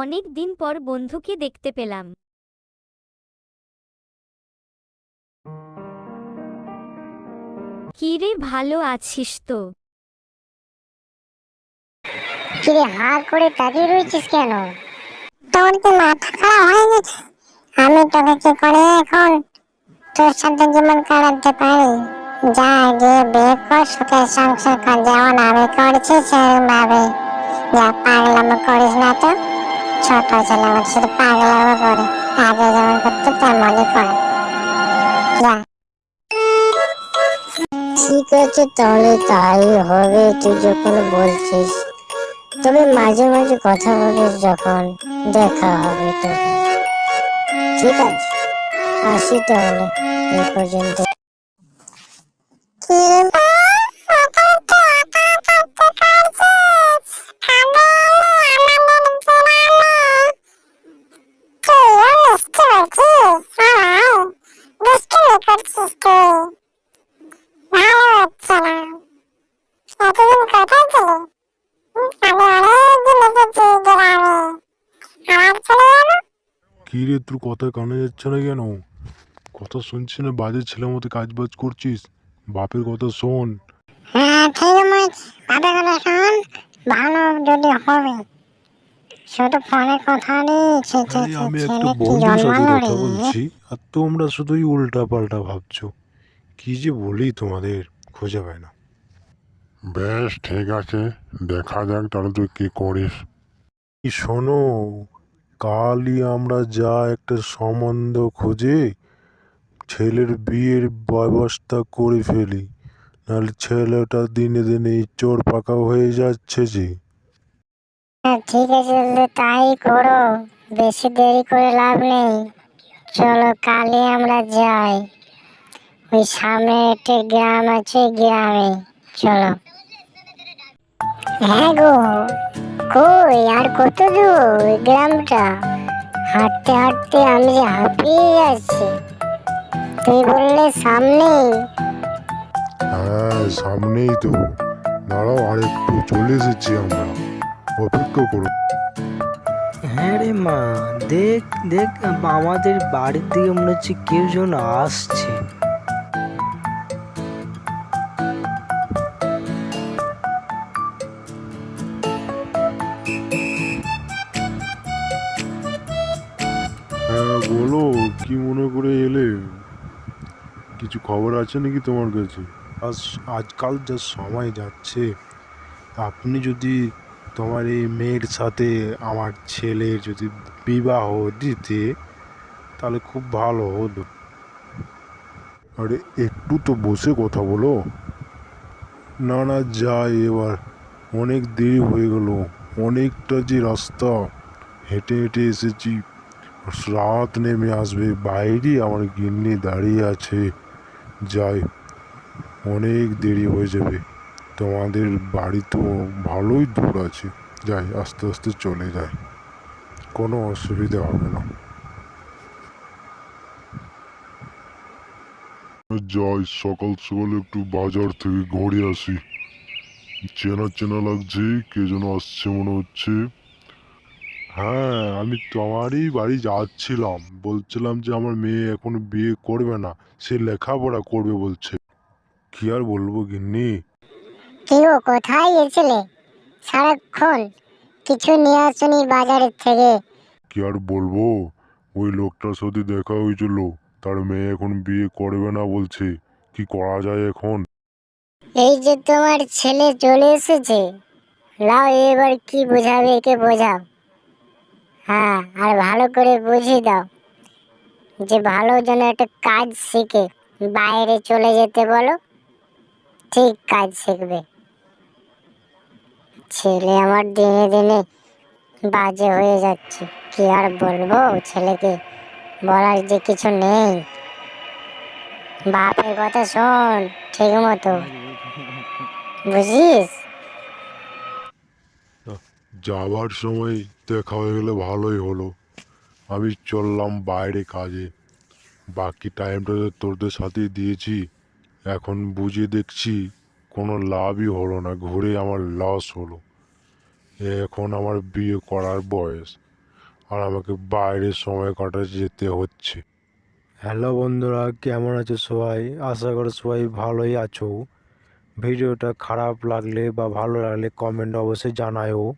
অনেক দিন পর বন্ধুকে দেখতে পেলাম। কি রে, ভালো আছিস তো? কিরে হা করে তাকিয়ে রয়েছিস কেন? তোর কি মাথা খারাপ হয়ে গেছে? আমি তোকে কি করে এখন তোর সাথে জীবন কাটাতে পারি? যা গিয়ে বিয়ে কর, সুখে সংসার কর, যেমন আমি করেছি সেরকম ভাবে। যা, পাগলামো করিস না তো। ছোট ছেলে আমার শুধু পাগলামো করে, আগে যেমন করতো তেমনই করে। যা। ঠিক আছে, তাহলে তাই হবে তুই যখন বলছিস। তবে মাঝে মাঝে কথা বলিস যখন দেখা হবে তখন। ঠিক আছে, আসি তাহলে এই পর্যন্ত। কি রে, তোর কথা কানে যাচ্ছে না কেন? কথা শুনছি না, বাজে ছেলের মতো কাজ বাজ করছিস। বাপের কথা শোন। হ্যাঁ, ঠিক আছে, বাপের কথা শোন। ভালো যদি হবে, শুধু ফোনে কথা নেই। আরে আমি একটা ছেলে কি বন্ধুর সাথে জন্মালো কথা রে? বলছি, আর তোমরা শুধুই উল্টা পাল্টা ভাবছো। কি যে বলি তোমাদের, খুঁজে পায় না। বেশ, ঠিক আছে, দেখা যাক তাহলে তুই কি করিস। এই শোনো, কালই আমরা যা একটা সম্বন্ধ খুঁজে ছেলের বিয়ের ব্যবস্থা করে ফেলি, নাহলে ছেলেটা দিনে দিনে চোর পাকা হয়ে যাচ্ছে যে। হ্যাঁ, ঠিক আছে, তাহলে তাই করো। বেশি দেরি করে লাভ নেই। চলো কালই আমরা যাই। ওই সামনে একটা গ্রাম আছে, গ্রামে চলো। হ্যাঁ গো, কই আর কত দূর ওই গ্রামটা? হাঁটতে হাঁটতে আমি যে হাঁপিয়ে যাচ্ছি। তুই বললে সামনেই। হ্যাঁ, সামনেই তো। দাঁড়াও, আর একটু চলে এসেছি আমরা, অপেক্ষা করো। হ্যাঁ রে মা, দেখ দেখ, আমাদের বাড়ির দিকে মনে হচ্ছে কেউ যেন আসছে। হ্যাঁ বলো, কি মনে করে এলে? কিছু খবর আছে নাকি তোমার কাছে? আজকাল যা সময় যাচ্ছে, আপনি যদি তোমার এই মেয়ের সাথে আমার ছেলের যদি বিবাহ দিতে, তাহলে খুব ভালো হতো। আরে একটু তো বসে কথা বলো। না না, যাই এবার, অনেক দেরি হয়ে গেল। অনেকটা যে রাস্তা হেঁটে হেঁটে এসেছি, রাত নেমে আসবে, বাইরে আমার গিন্নি দাঁড়িয়ে আছে। যাই, অনেক দেরি হয়ে যাবে। তোমাদের বাড়ি তো ভালোই দূর আছে, যাই আস্তে আস্তে চলে যাই, কোনো অসুবিধা হবে না। যাই, সকাল সকাল একটু বাজার থেকে ঘুরে আসি। চেনা চেনা লাগছে, কে যেন আসছে মনে হচ্ছে। হ্যাঁ, আমি তোমারই বাড়ি যাচ্ছিলাম, বলছিলাম যে আমার মেয়ে এখন বিয়ে করবে না, সে লেখাপড়া করবে বলছে। কি আর বলবো গিন্নি। কি গো, কোথায় গেছিলে সারাক্ষণ? কিছু নিয়ে আসনি বাজারের থেকে? কি আর বলবো, ওই লোকটার সাথে দেখা হয়েছিল, তার মেয়ে এখন বিয়ে করবে না বলছে। কি করা যায় এখন? এই যে তোমার ছেলে চলে এসেছে, লাও এবার কি বোঝাবে একে বোঝাও। হ্যাঁ, আর ভালো করে বুঝিয়ে দাও যে ভালো যেন একটা কাজ শিখে বাইরে চলে যেতে বলো। ঠিক কাজ শিখবে। ছেলে আমার দিনে দিনে বাজে হয়ে যাচ্ছে। কি আর বলবো ছেলেকে, বলার যে কিছু নেই। বাপের কথা শোন ঠিক মতো, বুঝিস? যাবার সময় দেখা হয়ে গেলে ভালোই হলো। আমি চললাম বাইরে কাজে, বাকি টাইমটা তো তোদের সাথেই দিয়েছি। এখন বুঝে দেখছি কোনো লাভই হলো না, ঘুরে আমার লস হলো। এখন আমার বিয়ে করার বয়স, আর আমাকে বাইরে সময় কাটাতে যেতে হচ্ছে। হ্যালো বন্ধুরা, কেমন আছো সবাই? আশা করি সবাই ভালোই আছো। ভিডিওটা খারাপ লাগলে বা ভালো লাগলে কমেন্ট অবশ্যই জানায়ও।